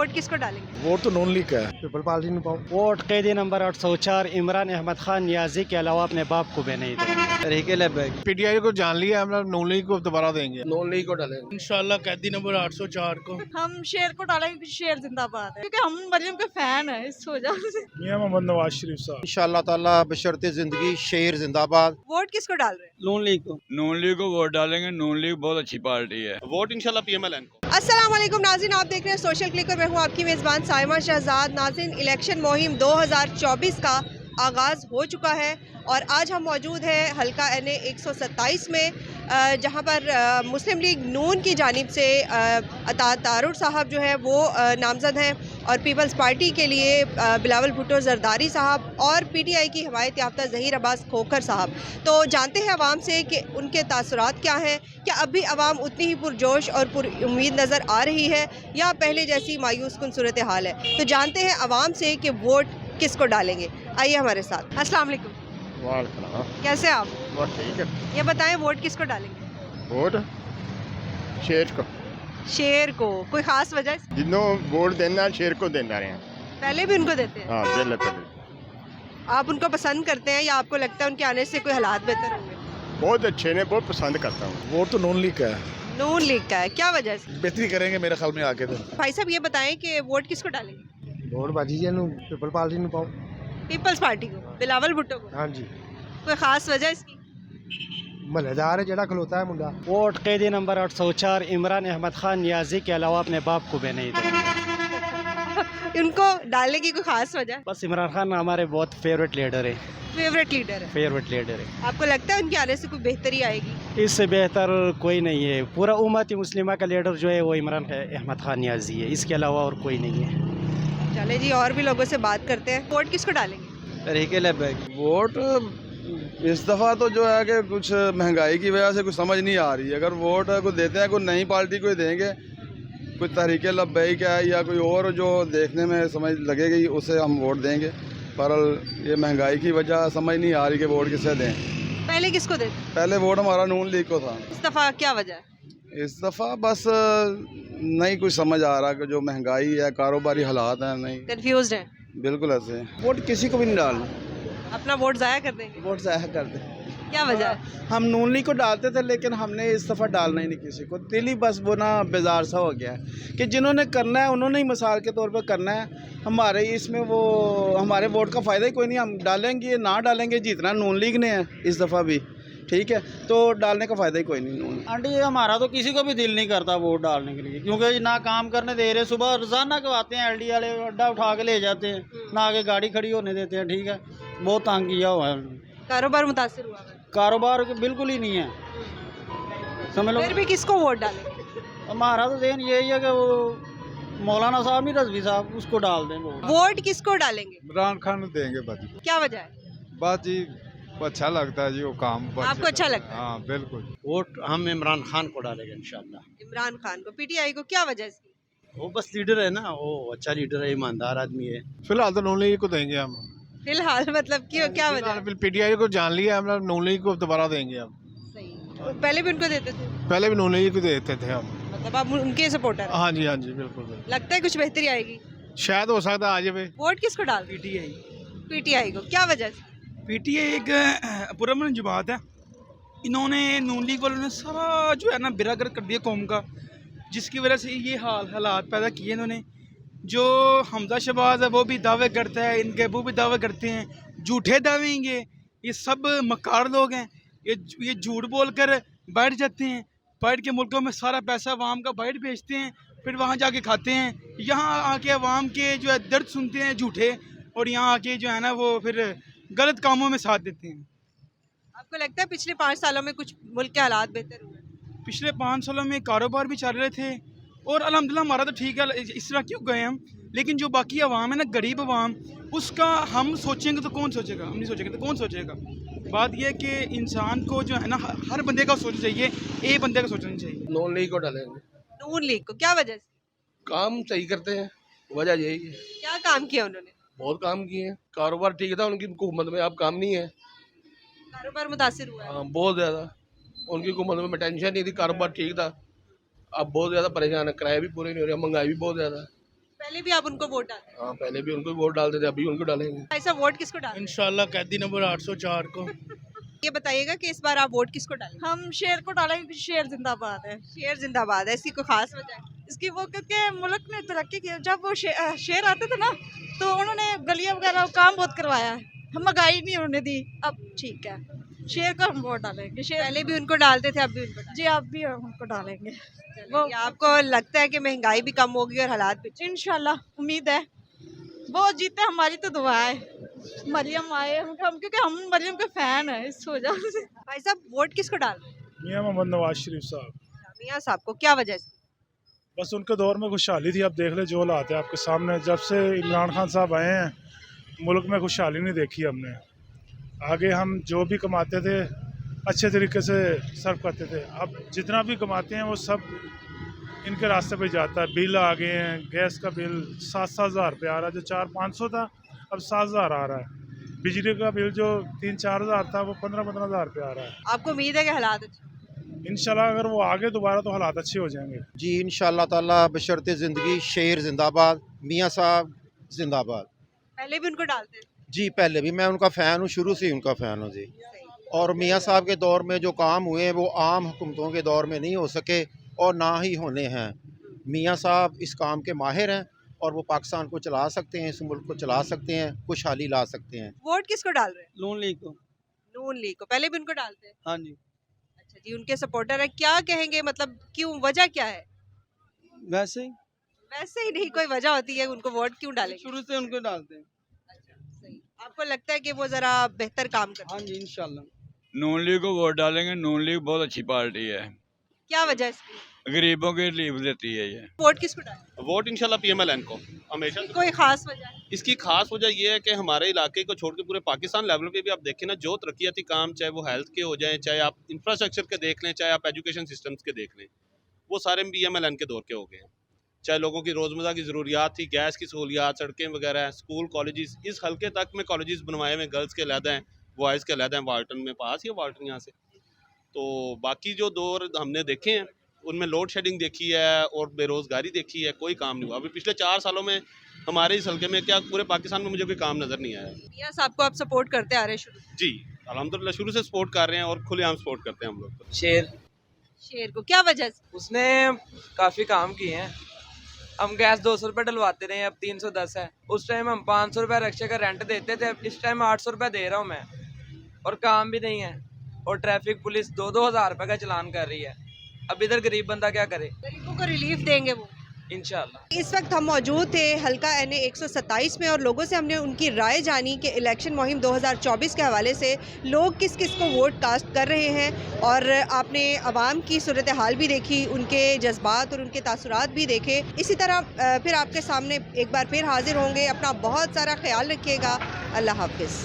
Vote किसको डालेंगे? Vote तो नॉन लीग का है। पीपल पार्टी में पाऊँ। वोट कैदी नंबर 804 इमरान अहमद खान नियाजी के अलावा अपने बाप को भी नहीं दूंगा। तरीके लग पीटीआई को जान लिया, हम लोग नॉन लीग को दोबारा देंगे। नॉन लीग को डालेंगे इंशाल्लाह कैदी नंबर 804 को। हम शेर को डालेंगे, शेर जिंदाबाद है, क्योंकि हम मरियम के फैन हैं इस वजह से। मियां मोहम्मद नवाज शरीफ साहब। इंशाल्लाह ताला बशर्ते जिंदगी शेर जिंदाबाद। वोट किसको डाल रहे हैं? नून लीग को। नून लीग को वोट डालेंगे। नून लीग बहुत अच्छी पार्टी है। वोट इंशाल्लाह पीएमएलएन को। अस्सलाम वालेकुम नाज़रीन, आप देख रहे हैं सोशल क्लिक और मैं हूँ आपकी मेज़बान साइमा शहजाद। नाज़रीन, इलेक्शन मुहिम 2024 का आगाज़ हो चुका है और आज हम मौजूद हैं हल्का NA 127 में, जहाँ पर मुस्लिम लीग नून की जानिब से अता तारुर साहब जो है वो नामज़द हैं और पीपल्स पार्टी के लिए बिलावल भुट्टो जरदारी साहब और PTI की हिमायत याफ्ता ज़हीर अब्बास खोखर साहब। तो जानते हैं अवाम से कि उनके तासुरात क्या हैं, क्या अभी अवाम उतनी ही पुरजोश और पुरुम्मीद नज़र आ रही है या पहले जैसी मायूस कुन सूरत हाल है। तो जानते हैं अवाम से कि वोट किसको डालेंगे। आइए हमारे साथ। अस्सलाम वालेकुम, कैसे आप? ठीक है। ये बताएं वोट किसको डालेंगे? वोट शेर को। शेर को। कोई खास वजह? जिन्हों वोट देना शेर को देना रहे हैं। पहले भी उनको देते हैं? हाँ बिल्कुल। आप उनको पसंद करते हैं या आपको लगता है उनके आने से कोई हालात बेहतर होंगे? बहुत अच्छे ने, बहुत पसंद करता हूँ। वोट तो नॉन लीग का है। नून लीग का है, क्या वजह से? बेहतरी करेंगे मेरे ख्याल में आके तो। भाई साहब ये बताएं कि वोट किसको डालेंगे? वोट बाजी जी पीपल पार्टी में पाऊँ। पीपल्स पार्टी को, बिलावल भुट्टो को। हाँ जी। कोई खास वजह इसकी? महलेदार है जड़ा खलोता है मुंडा। वोट कैदी नंबर 804 इमरान अहमद खान नियाजी के अलावा अपने बाप को भी नहीं दूंगा। उनको डालने की कोई खास वजह? बस इमरान खान हमारे बहुत फेवरेट लीडर है। फेवरेट लीडर है। फेवरेट लीडर है। आपको लगता है उनके आने से कोई बेहतरी आएगी? इससे बेहतर कोई नहीं है। पूरा उम्मत मुस्लिमा का लीडर जो है वो इमरान अहमद खान नियाजी है, इसके अलावा और कोई नहीं है। चले जी, और भी लोगों से बात करते हैं। वोट किसको डालेंगे? तरीके लग वोट इस दफ़ा तो जो है कि कुछ महंगाई की वजह से कुछ समझ नहीं आ रही है। अगर वोट को देते हैं कोई नई पार्टी को देंगे, कोई तहरीके लब्बैक है या कोई और जो देखने में समझ लगेगी उसे हम वोट देंगे। पर ये महंगाई की वजह समझ नहीं आ रही कि वोट किसे दें। पहले किसको देते? पहले वोट हमारा नून लीग को था। इस दफ़ा क्या वजह है? इस दफ़ा बस नहीं कुछ समझ आ रहा कि जो महंगाई है, कारोबारी हालात हैं, नहीं कंफ्यूज हैं? बिल्कुल ऐसे। वोट किसी को भी नहीं डालना। अपना वोट ज़ाया कर देंगे? वोट ज़ाया कर दे। क्या वजह है? हम नून लीग को डालते थे लेकिन हमने इस दफ़ा डालना ही नहीं किसी को। दिल ही बस वो ना बेजार सा हो गया है कि जिन्होंने करना है उन्होंने ही मिसाल के तौर पर करना है। हमारे इसमें वो हमारे वोट का फ़ायदा ही कोई नहीं। हम डालेंगे ना डालेंगे, जीतना नून लीग ने है इस दफ़ा भी, ठीक है, तो डालने का फ़ायदा ही कोई नहीं। नून आंटी हमारा तो किसी को भी दिल नहीं करता वोट डालने के लिए, क्योंकि ना काम करने दे रहे। सुबह रोजाना के आते हैं LD वाले, अड्डा उठा के ले जाते हैं, ना आगे गाड़ी खड़ी होने देते हैं, ठीक है। बहुत तंग किया हुआ है। कारोबार मुतासिर हुआ है? कारोबार बिल्कुल ही नहीं है, समझ लो। फिर भी किसको वोट डालेंगे? हमारा तो ज़हन यही है कि वो मौलाना साहब नहीं, रज़वी साहब, उसको डाल दें वोट। वोट किसको डालेंगे? इमरान खान देंगे बाजी। क्या वजह है? बात जी अच्छा लगता है जी, वो काम आपको अच्छा लगता है? हाँ बिल्कुल। वोट हम इमरान खान को डालेंगे इंशाल्लाह। इमरान खान को। PTI को, क्या वजह है इसकी? वो बस लीडर है ना, वो अच्छा लीडर है, ईमानदार आदमी है। फिलहाल तो नॉन लीग को देंगे हम। फिलहाल मतलब क्यों, क्या वजह है? पीटीआई को जान लिया, हम लोग नॉन लीग को दोबारा देंगे हम। सही। पहले भी उनको देते थे? पहले भी नॉन लीग को देते थे हम। मतलब आप उनके सपोर्टर हैं? हाँ जी, हाँ जी, बिल्कुल बिल्कुल। लगता है कुछ बेहतरी आएगी? शायद हो सकता है आ जाए। वोट किसको डाल? PTI को। क्या वजह है? PTI एक पुरअमन जमात है। इन्होंने नून लीग वालों ने सारा जो है ना बिरागर कर दिया कौम का, जिसकी वजह से ये हालात पैदा किए इन्होंने। जो हमजा शहबाज है वो भी दावे करता है, इनके अबू भी दावे करते हैं, झूठे दावे ये। ये सब मक्कार लोग हैं। ये झूठ बोल कर बैठ जाते हैं, बैठ के मुल्कों में सारा पैसा अवाम का बाहर भेजते हैं, फिर वहाँ जाके खाते हैं। यहाँ आके अवाम के जो है दर्द सुनते हैं झूठे, और यहाँ आके जो है ना वो फिर गलत कामों में साथ देते हैं। आपको लगता है पिछले 5 सालों में कुछ मुल्क के हालात बेहतर हुए? पिछले 5 सालों में कारोबार भी चल रहे थे और अल्हम्दुलिल्लाह हमारा तो ठीक है, इस तरह क्यों गए हम। लेकिन जो बाकी अवाम है ना, गरीब अवाम, उसका हम सोचेंगे तो कौन सोचेगा? हम नहीं सोचेंगे तो कौन सोचेगा? बात यह है कि इंसान को जो है ना हर बंदे का सोचना चाहिए, एक बंदे का सोचना चाहिए। नॉन लीग को डालेंगे। नून लीग को। क्या वजह है? काम सही करते हैं, वजह यही है। क्या काम किया उन्होंने? बहुत काम किए हैं, कारोबार ठीक था उनकी हुकूमत में, अब काम नहीं है। कारोबार मुतासिर हुआ है? हाँ बहुत ज़्यादा। उनकी हुकूमत में टेंशन नहीं थी, कारोबार ठीक था। अब बहुत ज़्यादा परेशान है, किराए भी पूरे नहीं हो रहे, महंगाई भी बहुत ज़्यादा है। पहले भी आप उनको वोट डालते हाँ पहले भी उनको वोट डालते थे, अभी उनको डालेंगे। हैं ऐसा वोट किसको डालें? इंशाल्लाह कैदी नंबर 804 को। ये बताइएगा कि इस बार आप वोट किसको डालें? हम शेर को डालेंगे क्योंकि शेर जिंदाबाद है। शेर जिंदाबाद है, इसकी कोई खास वजह है? इसकी वो क्योंकि मुल्क ने तरक्की की, जब वो शेर आते थे ना तो उन्होंने गलियां वगैरह काम बहुत करवाया है, हम महंगाई नहीं उन्होंने दी। अब ठीक है, शेर को हम वोट डालेंगे। शेर पहले भी उनको डालते थे, अब भी उनको डालें। जी अब भी हम उनको डालेंगे। वो आपको लगता है कि महंगाई भी कम होगी और हालात भी? इंशाल्लाह उम्मीद है वो जीते, हमारी तो दुआ है। मरियम आए हम क्योंकि हम मरियम के फैन हैं, इस वजह से। भाई साहब वोट किसको डाल रहे हैं? मियाँ मोहम्मद नवाज शरीफ साहब। मियाँ साहब को, क्या वजह से? बस उनके दौर में खुशहाली थी, अब देख ले जो हालात है आपके सामने। जब से इमरान खान साहब आए हैं मुल्क में खुशहाली नहीं देखी हमने। आगे हम जो भी कमाते थे अच्छे तरीके से सर्व करते थे, अब जितना भी कमाते हैं वो सब इनके रास्ते पे जाता है। बिल आ गए हैं, गैस का बिल 7-7 हज़ार रुपये आ रहा है, जो 400-500 था अब 7 हज़ार आ रहा है। बिजली का बिल जो 3-4 हज़ार था वो 15-15 हज़ार रुपये आ रहा है। आपको उम्मीद है कि हालात अच्छे? इंशाल्लाह अगर वो आगे दोबारा तो हालात अच्छे हो जाएंगे। जी इंशाल्लाह ताला, बशर्ते ज़िंदगी। शेर जिंदाबाद, मियाँ साहब जिंदाबाद। पहले भी उनको डालते हैं? जी पहले भी मैं उनका फ़ैन हूँ, शुरू से ही उनका फ़ैन हूँ जी। और मियाँ साहब के दौर में जो काम हुए हैं वो आम हुकूमतों के दौर में नहीं हो सके और ना ही होने हैं। मियाँ साहब इस काम के माहिर हैं और वो पाकिस्तान को चला सकते हैं, इस मुल्क को चला सकते हैं, खुशहाली ला सकते हैं। वोट किसको डाल रहे हैं? नून लीग को। नून लीग को। पहले भी उनको डालते हैं? हाँ जी, अच्छा जी, उनके सपोर्टर है। क्या कहेंगे, मतलब क्यों, वजह क्या है? वैसे ही वैसे ही नहीं, कोई वजह होती है उनको वोट क्यों डालेंगे? शुरू से उनको डालते हैं। सही। आपको लगता है कि वो जरा बेहतर काम करते हाँ हैं? जी इंशाल्लाह। नून लीग को वोट डालेंगे। नून लीग बहुत अच्छी पार्टी है, क्या वजह है इसकी? गरीबों के रिलीफ देती है ये। वोट किसको डालें? वोट इंशाल्लाह पीएमएलएन को हमेशा। कोई खास वजह है? इसकी खास वजह यह है कि हमारे इलाके को छोड़ के पूरे पाकिस्तान लेवल पे भी आप देखें ना, जो तरक्याती काम, चाहे वो हेल्थ के हो जाएं, चाहे आप इंफ्रास्ट्रक्चर के देख लें, चाहे आप एजुकेशन सिस्टम्स के देख लें, वो सारे पीएमएलएन के दौर के हो गए हैं। चाहे लोगों की रोज़मर्रा की ज़रूरियात थी, गैस की सहूलियात, सड़कें वगैरह, स्कूल कॉलेजेस, इस हल्के तक में कॉलेजेस बनवाए हुए, गर्ल्स के अलहदा हैं, बॉयज़ के अलहदा हैं। वाल्टन में पास ही है, वाल्टन यहाँ से। तो बाकी जो दौर हमने देखे हैं उनमें लोड शेडिंग देखी है और बेरोज़गारी देखी है, कोई काम नहीं हुआ। अभी पिछले 4 सालों में हमारे इस हल्के में, क्या पूरे पाकिस्तान में मुझे कोई काम नज़र नहीं आया। मियाँ साहब को आप सपोर्ट करते आ रहे हैं शुरू से? जी अल्हम्दुलिल्लाह शुरू से सपोर्ट कर रहे हैं और खुलेआम सपोर्ट करते हैं हम लोग। शेर, शेर को, क्या वजह से? उसने काफ़ी काम किए हैं। हम गैस 200 रुपये डलवाते रहे, अब 310 है। उस टाइम हम 500 रुपये रिक्शे का रेंट देते थे, अब इस टाइम 800 रुपये दे रहा हूँ मैं, और काम भी नहीं है। और ट्रैफिक पुलिस 2-2 हज़ार रुपये का चलान कर रही है। अब इधर गरीब बंदा क्या करे? गरीबों को रिलीफ देंगे वो इंशाल्लाह। इस वक्त हम मौजूद थे हल्का NA 127 में और लोगों से हमने उनकी राय जानी कि इलेक्शन मुहिम 2024 के हवाले से लोग किस किस को वोट कास्ट कर रहे हैं। और आपने अवाम की सूरत हाल भी देखी, उनके जज्बात और उनके तासुरात भी देखे। इसी तरह फिर आपके सामने एक बार फिर हाजिर होंगे। अपना बहुत सारा ख्याल रखिएगा। अल्लाह हाफिज़।